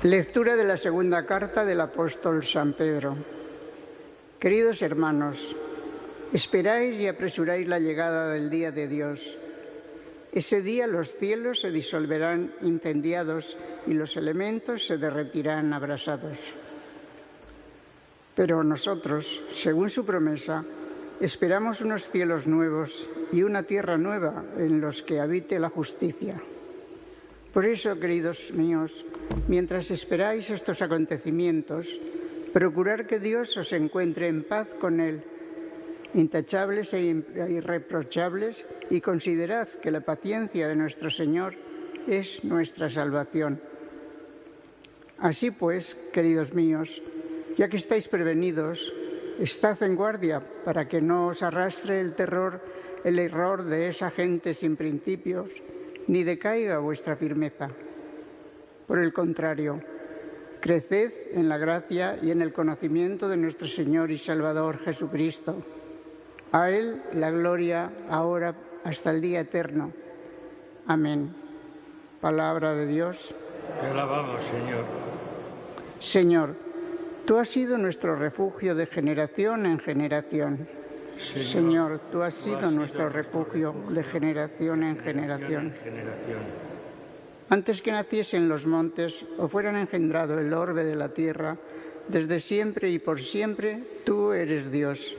Lectura de la segunda carta del apóstol San Pedro. Queridos hermanos, esperáis y apresuráis la llegada del día de Dios. Ese día los cielos se disolverán incendiados y los elementos se derretirán abrasados. Pero nosotros, según su promesa, esperamos unos cielos nuevos y una tierra nueva en los que habite la justicia. Por eso, queridos míos, mientras esperáis estos acontecimientos, procurad que Dios os encuentre en paz con Él, intachables e irreprochables, y considerad que la paciencia de nuestro Señor es nuestra salvación. Así pues, queridos míos, ya que estáis prevenidos, estad en guardia para que no os arrastre el error de esa gente sin principios, ni decaiga vuestra firmeza. Por el contrario, creced en la gracia y en el conocimiento de nuestro Señor y Salvador Jesucristo. A Él la gloria ahora hasta el día eterno. Amén. Palabra de Dios. Te alabamos, Señor. Señor, tú has sido nuestro refugio de generación en generación. Señor, tú has sido nuestro refugio de generación en generación. Antes que naciesen los montes o fueran engendrado el orbe de la tierra, desde siempre y por siempre tú eres Dios.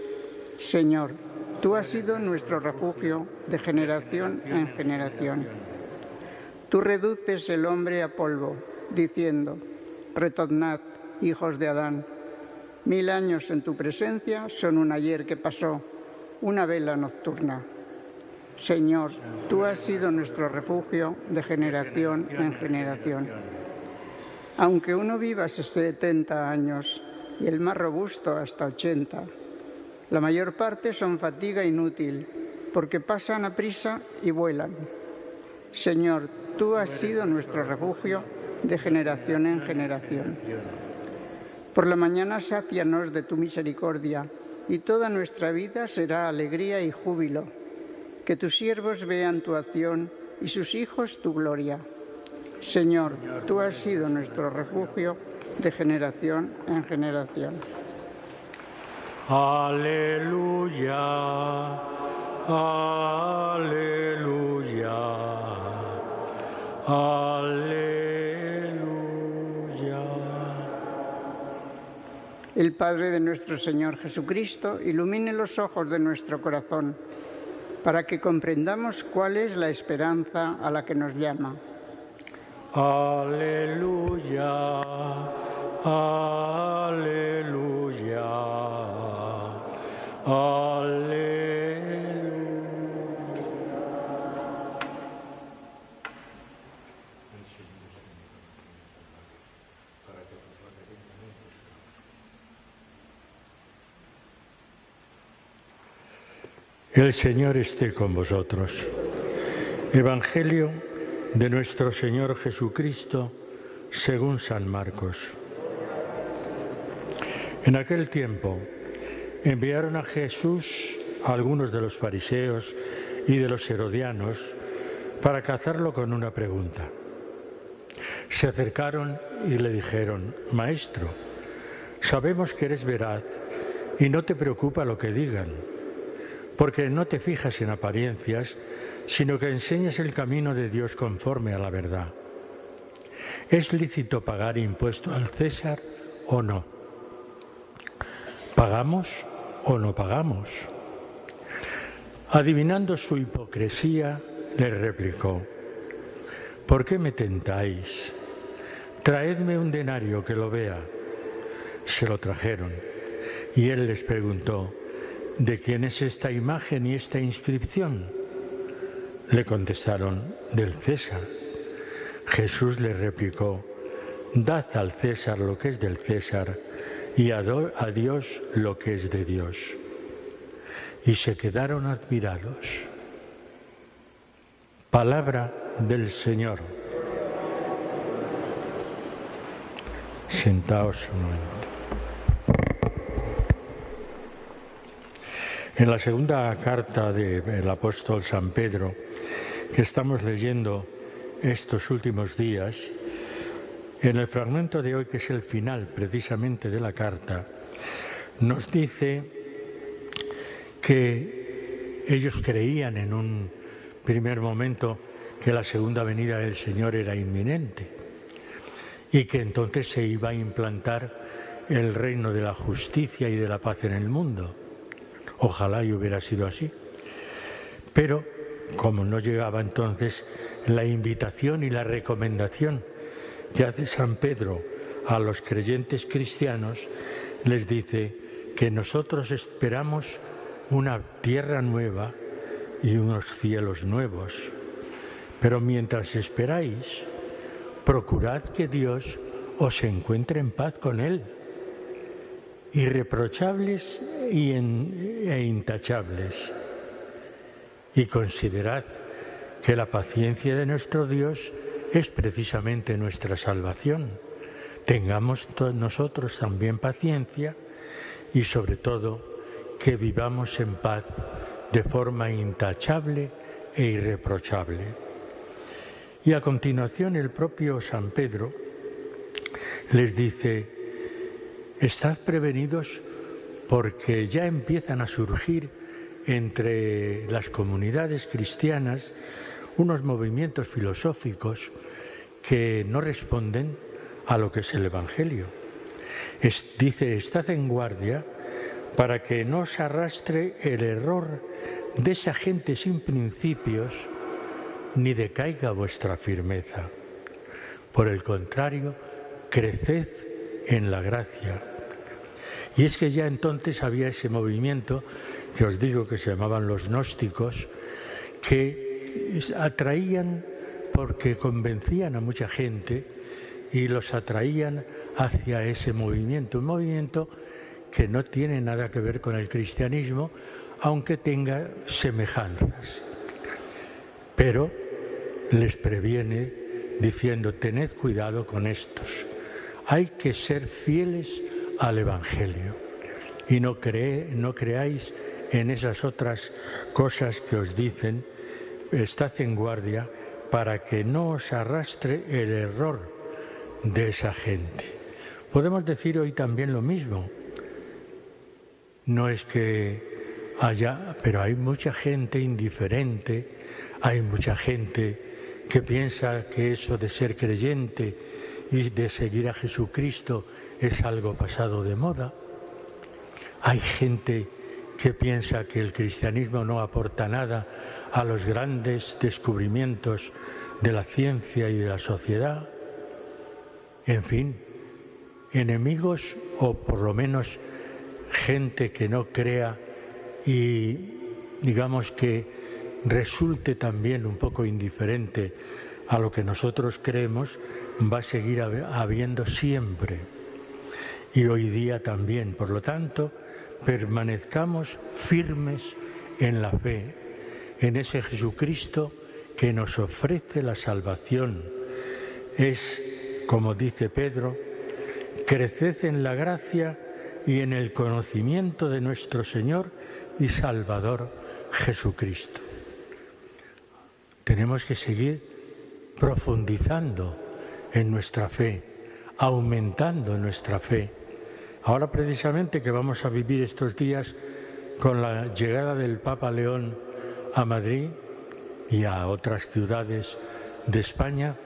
Señor, tú has sido nuestro refugio de generación en generación. Tú reduces el hombre a polvo, diciendo: retornad, hijos de Adán. 1000 años en tu presencia son un ayer que pasó, una vela nocturna. Señor, tú has sido nuestro refugio de generación en generación. Aunque uno viva 70 años y el más robusto hasta 80, la mayor parte son fatiga inútil, porque pasan aprisa y vuelan. Señor, tú has sido nuestro refugio de generación en generación. Por la mañana sácianos de tu misericordia, y toda nuestra vida será alegría y júbilo. Que tus siervos vean tu acción y sus hijos tu gloria. Señor, tú has sido nuestro refugio de generación en generación. Aleluya, aleluya, aleluya. El Padre de nuestro Señor Jesucristo ilumine los ojos de nuestro corazón, para que comprendamos cuál es la esperanza a la que nos llama. Aleluya, aleluya, aleluya. El Señor esté con vosotros. Evangelio de nuestro Señor Jesucristo según San Marcos. En aquel tiempo enviaron a Jesús a algunos de los fariseos y de los herodianos para cazarlo con una pregunta. Se acercaron y le dijeron: Maestro, sabemos que eres veraz y no te preocupa lo que digan, porque no te fijas en apariencias, sino que enseñas el camino de Dios conforme a la verdad. ¿Es lícito pagar impuesto al César o no? ¿Pagamos o no pagamos? Adivinando su hipocresía, le replicó: ¿por qué me tentáis? Traedme un denario que lo vea. Se lo trajeron, y él les preguntó: ¿de quién es esta imagen y esta inscripción? Le contestaron: del César. Jesús le replicó: dad al César lo que es del César y a Dios lo que es de Dios. Y se quedaron admirados. Palabra del Señor. Sentaos un momento. En la segunda carta del apóstol San Pedro, que estamos leyendo estos últimos días, En el fragmento de hoy, que es el final precisamente de la carta, nos dice que ellos creían en un primer momento que la segunda venida del Señor era inminente y que entonces se iba a implantar el reino de la justicia y de la paz en el mundo. Ojalá y hubiera sido así. Pero, como no llegaba entonces, la invitación y la recomendación que hace San Pedro a los creyentes cristianos, les dice que nosotros esperamos una tierra nueva y unos cielos nuevos. Pero mientras esperáis, procurad que Dios os encuentre en paz con Él, irreprochables e intachables. Y considerad que la paciencia de nuestro Dios es precisamente nuestra salvación. Tengamos nosotros también paciencia y sobre todo que vivamos en paz de forma intachable e irreprochable. Y a continuación el propio San Pedro les dice: estad prevenidos porque ya empiezan a surgir entre las comunidades cristianas unos movimientos filosóficos que no responden a lo que es el Evangelio. Dice: estad en guardia para que no os arrastre el error de esa gente sin principios, ni decaiga vuestra firmeza. Por el contrario, creced en la gracia. Y es que ya entonces había ese movimiento que os digo que se llamaban los gnósticos, que atraían porque convencían a mucha gente y los atraían hacia ese movimiento, un movimiento que no tiene nada que ver con el cristianismo, aunque tenga semejanzas. Pero les previene diciendo: tened cuidado con estos, hay que ser fieles al Evangelio y no creáis en esas otras cosas que os dicen. Estad en guardia para que no os arrastre el error de esa gente. Podemos decir hoy también lo mismo. No es que haya, pero hay mucha gente indiferente, hay mucha gente que piensa que eso de ser creyente y de seguir a Jesucristo es algo pasado de moda. Hay gente que piensa que el cristianismo no aporta nada a los grandes descubrimientos de la ciencia y de la sociedad. En fin, enemigos o por lo menos gente que no crea y digamos que resulte también un poco indiferente a lo que nosotros creemos, va a seguir habiendo siempre. Y hoy día también. Por lo tanto, permanezcamos firmes en la fe, en ese Jesucristo que nos ofrece la salvación. Es, como dice Pedro, creced en la gracia y en el conocimiento de nuestro Señor y Salvador Jesucristo. Tenemos que seguir profundizando en nuestra fe, aumentando nuestra fe. Ahora precisamente que vamos a vivir estos días con la llegada del Papa León a Madrid y a otras ciudades de España,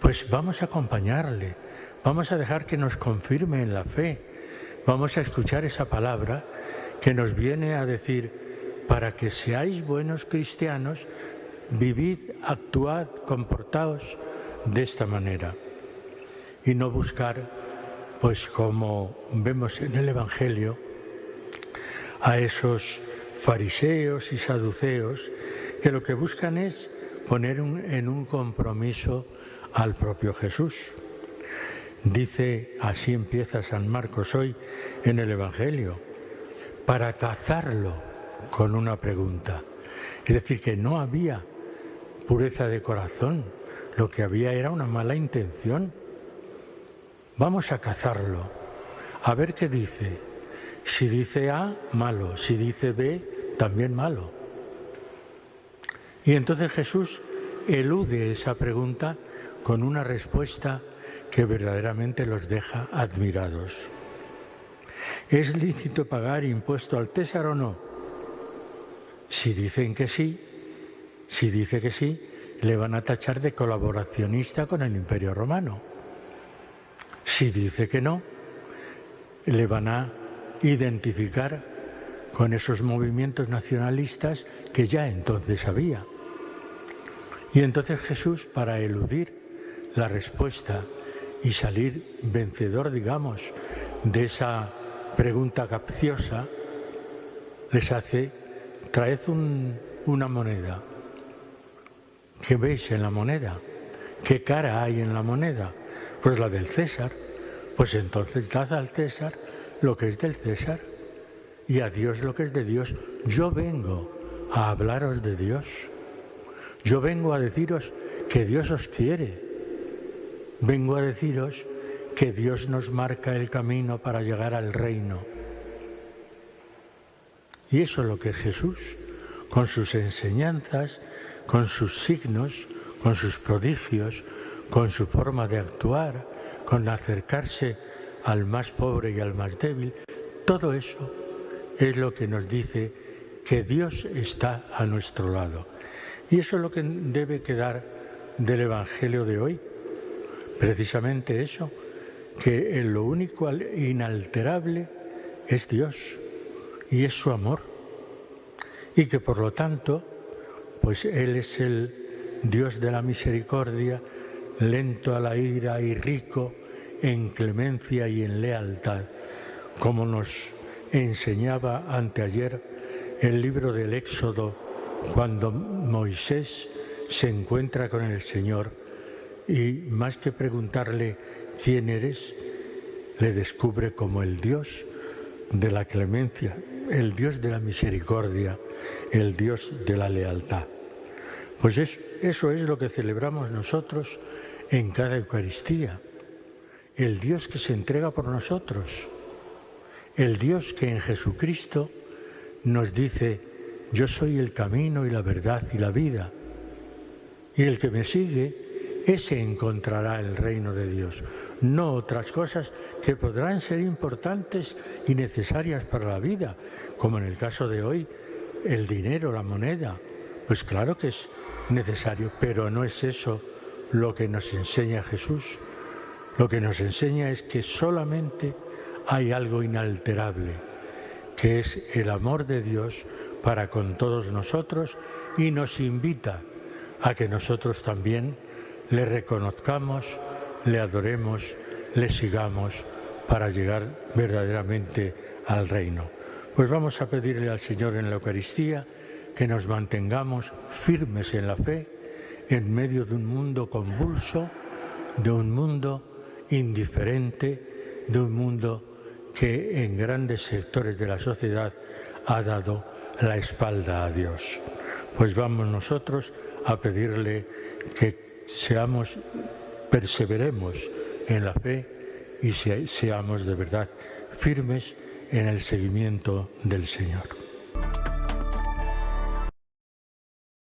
pues vamos a acompañarle, vamos a dejar que nos confirme en la fe, vamos a escuchar esa palabra que nos viene a decir: para que seáis buenos cristianos, vivid, actuad, comportaos de esta manera. Y no buscar, pues como vemos en el Evangelio, a esos fariseos y saduceos que lo que buscan es poner en un compromiso al propio Jesús. Dice, así empieza San Marcos hoy en el Evangelio, para cazarlo con una pregunta. Es decir, que no había pureza de corazón, lo que había era una mala intención. Vamos a cazarlo, a ver qué dice. Si dice A, malo. Si dice B, también malo. Y entonces Jesús elude esa pregunta con una respuesta que verdaderamente los deja admirados. ¿Es lícito pagar impuesto al César o no? Si dicen que sí, si dice que sí, le van a tachar de colaboracionista con el Imperio Romano. Si dice que no, le van a identificar con esos movimientos nacionalistas que ya entonces había. Y entonces Jesús, para eludir la respuesta y salir vencedor, digamos, de esa pregunta capciosa, les hace: traed una moneda. ¿Qué veis en la moneda? ¿Qué cara hay en la moneda? Pues la del César. Pues entonces dad al César lo que es del César y a Dios lo que es de Dios. Yo vengo a hablaros de Dios. Yo vengo a deciros que Dios os quiere. Vengo a deciros que Dios nos marca el camino para llegar al reino. Y eso es lo que Jesús, con sus enseñanzas, con sus signos, con sus prodigios, con su forma de actuar, con acercarse al más pobre y al más débil, todo eso es lo que nos dice que Dios está a nuestro lado. Y eso es lo que debe quedar del Evangelio de hoy. Precisamente eso, que en lo único inalterable es Dios y es su amor. Y que por lo tanto, pues Él es el Dios de la misericordia, lento a la ira y rico en clemencia y en lealtad, como nos enseñaba anteayer el libro del Éxodo, cuando Moisés se encuentra con el Señor y más que preguntarle quién eres, le descubre como el Dios de la clemencia, el Dios de la misericordia, el Dios de la lealtad. Pues eso es lo que celebramos nosotros en cada Eucaristía. El Dios que se entrega por nosotros. El Dios que en Jesucristo nos dice: yo soy el camino y la verdad y la vida. Y el que me sigue, ese encontrará el reino de Dios. No otras cosas que podrán ser importantes y necesarias para la vida, como en el caso de hoy, el dinero, la moneda. Pues claro que es necesario, pero no es eso lo que nos enseña Jesús. Lo que nos enseña es que solamente hay algo inalterable, que es el amor de Dios para con todos nosotros, y nos invita a que nosotros también le reconozcamos, le adoremos, le sigamos para llegar verdaderamente al reino. Pues vamos a pedirle al Señor en la Eucaristía que nos mantengamos firmes en la fe en medio de un mundo convulso, de un mundo indiferente, de un mundo que en grandes sectores de la sociedad ha dado la espalda a Dios. Pues vamos nosotros a pedirle que perseveremos en la fe y seamos de verdad firmes en el seguimiento del Señor.